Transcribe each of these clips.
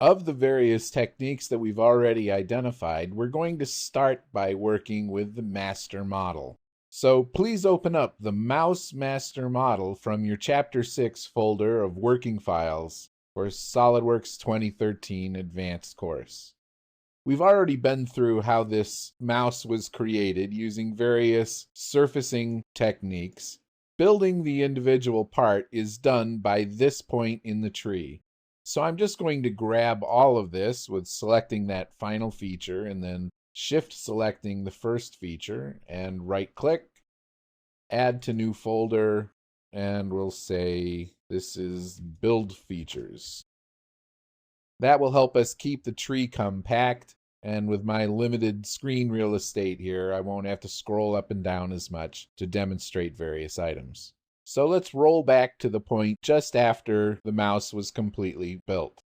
Of the various techniques that we've already identified, we're going to start by working with the master model. So please open up the Mouse Master Model from your Chapter 6 folder of working files for SOLIDWORKS 2013 Advanced course. We've already been through how this mouse was created using various surfacing techniques. Building the individual part is done by this point in the tree. So I'm just going to grab all of this with selecting that final feature and then shift selecting the first feature and right click, add to new folder, and we'll say this is build features. That will help us keep the tree compact, and with my limited screen real estate here, I won't have to scroll up and down as much to demonstrate various items. So let's roll back to the point just after the mouse was completely built.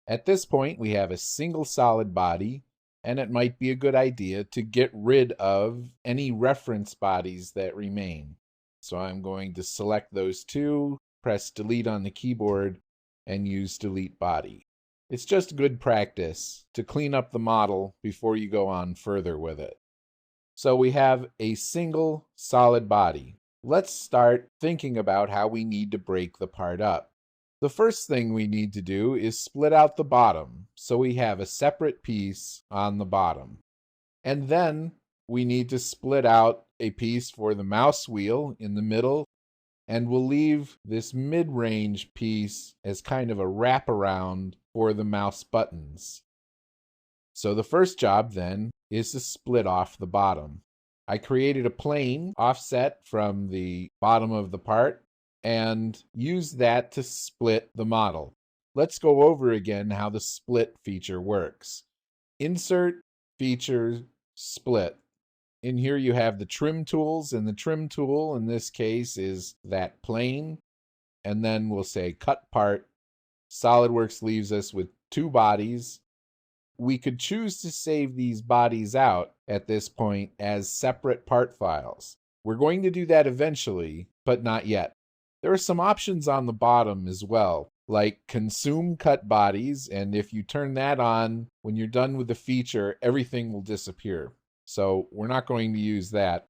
At this point, we have a single solid body, and it might be a good idea to get rid of any reference bodies that remain. So I'm going to select those two, press delete on the keyboard, and use delete body. It's just good practice to clean up the model before you go on further with it. So we have a single solid body. Let's start thinking about how we need to break the part up. The first thing we need to do is split out the bottom, so we have a separate piece on the bottom. And then we need to split out a piece for the mouse wheel in the middle, and we'll leave this mid-range piece as kind of a wraparound for the mouse buttons. So the first job then is to split off the bottom. I created a plane offset from the bottom of the part and use that to split the model. Let's go over again how the split feature works. Insert, feature, split. In here you have the trim tools, and the trim tool in this case is that plane. And then we'll say cut part. SOLIDWORKS leaves us with two bodies. We could choose to save these bodies out at this point as separate part files. We're going to do that eventually, but not yet. There are some options on the bottom as well, like consume cut bodies, and if you turn that on, when you're done with the feature, everything will disappear. So we're not going to use that.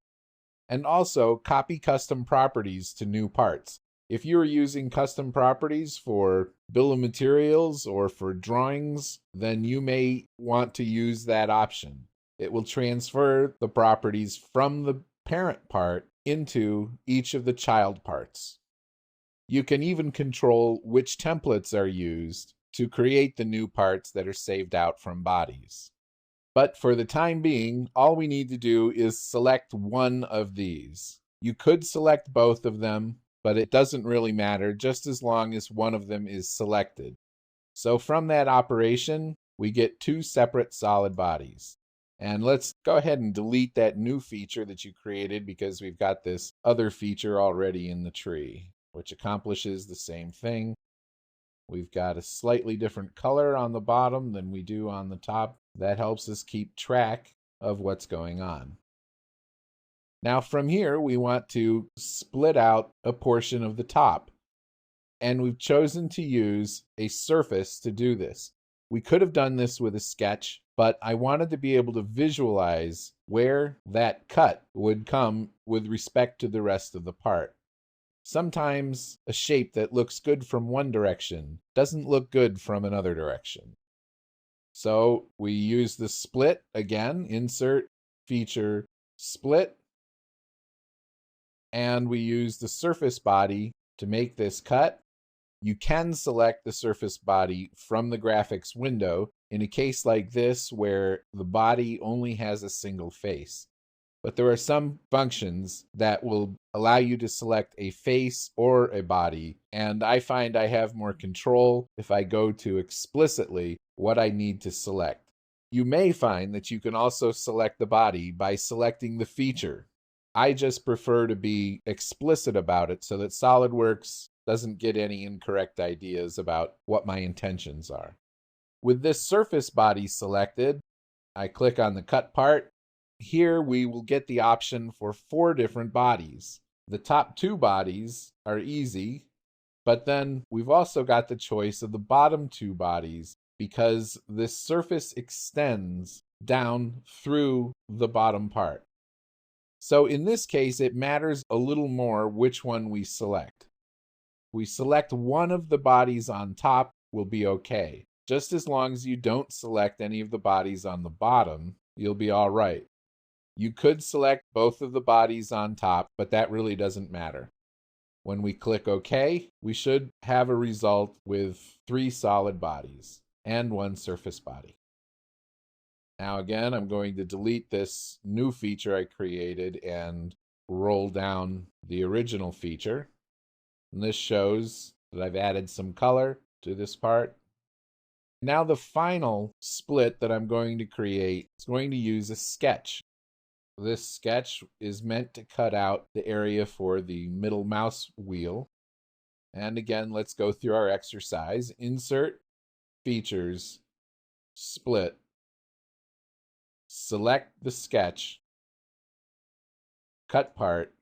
And also copy custom properties to new parts. If you're using custom properties for bill of materials or for drawings, then you may want to use that option. It will transfer the properties from the parent part into each of the child parts. You can even control which templates are used to create the new parts that are saved out from bodies. But for the time being, all we need to do is select one of these. You could select both of them, but it doesn't really matter just as long as one of them is selected. So from that operation, we get two separate solid bodies. And let's go ahead and delete that new feature that you created because we've got this other feature already in the tree, which accomplishes the same thing. We've got a slightly different color on the bottom than we do on the top. That helps us keep track of what's going on. Now from here, we want to split out a portion of the top. And we've chosen to use a surface to do this. We could have done this with a sketch, but I wanted to be able to visualize where that cut would come with respect to the rest of the part. Sometimes a shape that looks good from one direction doesn't look good from another direction. So we use the split again, insert, feature, split, and we use the surface body to make this cut. You can select the surface body from the graphics window in a case like this where the body only has a single face. But there are some functions that will allow you to select a face or a body, and I find I have more control if I go to explicitly what I need to select. You may find that you can also select the body by selecting the feature. I just prefer to be explicit about it so that SOLIDWORKS doesn't get any incorrect ideas about what my intentions are. With this surface body selected, I click on the cut part. Here we will get the option for 4 different bodies. The top 2 bodies are easy, but then we've also got the choice of the bottom 2 bodies because this surface extends down through the bottom part. So in this case, it matters a little more which one we select. If we select one of the bodies on top, we'll be okay. Just as long as you don't select any of the bodies on the bottom, you'll be all right. You could select both of the bodies on top, but that really doesn't matter. When we click OK, we should have a result with 3 solid bodies and 1 surface body. Now again, I'm going to delete this new feature I created and roll down the original feature. And this shows that I've added some color to this part. Now the final split that I'm going to create is going to use a sketch. This sketch is meant to cut out the area for the middle mouse wheel. And again, let's go through our exercise. Insert, Features, Split. Select the sketch, cut part,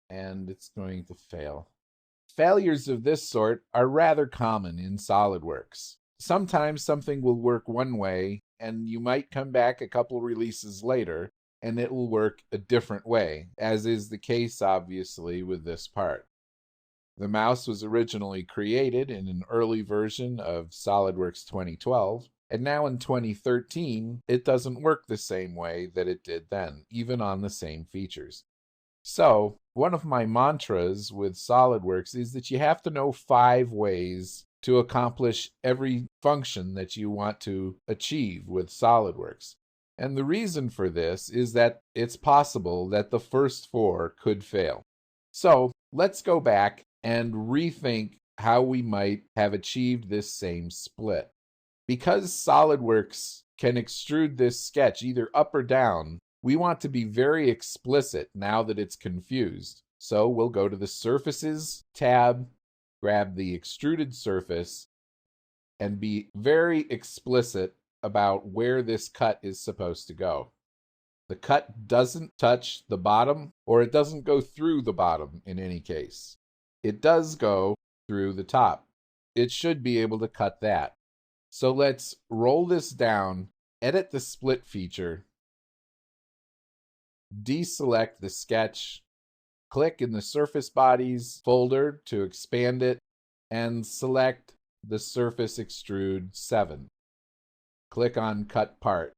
and it's going to fail. Failures of this sort are rather common in SolidWorks. Sometimes something will work one way, and you might come back a couple releases later, and it will work a different way, as is the case, obviously, with this part. The mouse was originally created in an early version of SolidWorks 2012, and now in 2013, it doesn't work the same way that it did then, even on the same features. So, one of my mantras with SolidWorks is that you have to know 5 ways to accomplish every function that you want to achieve with SolidWorks. And the reason for this is that it's possible that the first 4 could fail. So, let's go back and rethink how we might have achieved this same split. Because SolidWorks can extrude this sketch either up or down, we want to be very explicit now that it's confused. So we'll go to the Surfaces tab, grab the extruded surface, and be very explicit about where this cut is supposed to go. The cut doesn't touch the bottom, or it doesn't go through the bottom in any case. It does go through the top. It should be able to cut that. So let's roll this down, edit the split feature, deselect the sketch, click in the surface bodies folder to expand it, and select the Surface Extrude 7. Click on Cut Part.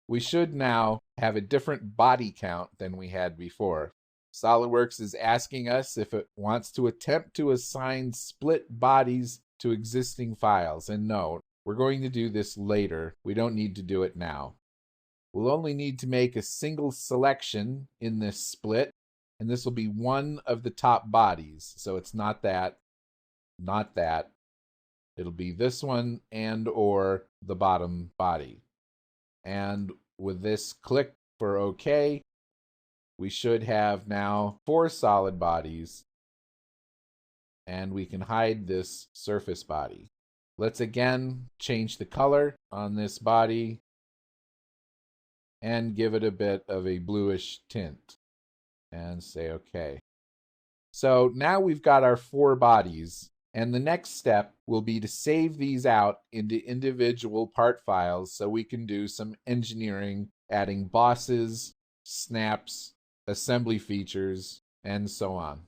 We should now have a different body count than we had before. SolidWorks is asking us if it wants to attempt to assign split bodies to existing files, and no, we're going to do this later. We don't need to do it now. We'll only need to make a single selection in this split, and this will be one of the top bodies. So it's not that, not that. It'll be this one and or the bottom body. And with this, click for OK. We should have now 4 solid bodies, and we can hide this surface body. Let's again change the color on this body and give it a bit of a bluish tint and say OK. So now we've got our 4 bodies, and the next step will be to save these out into individual part files so we can do some engineering, adding bosses, snaps, assembly features, and so on.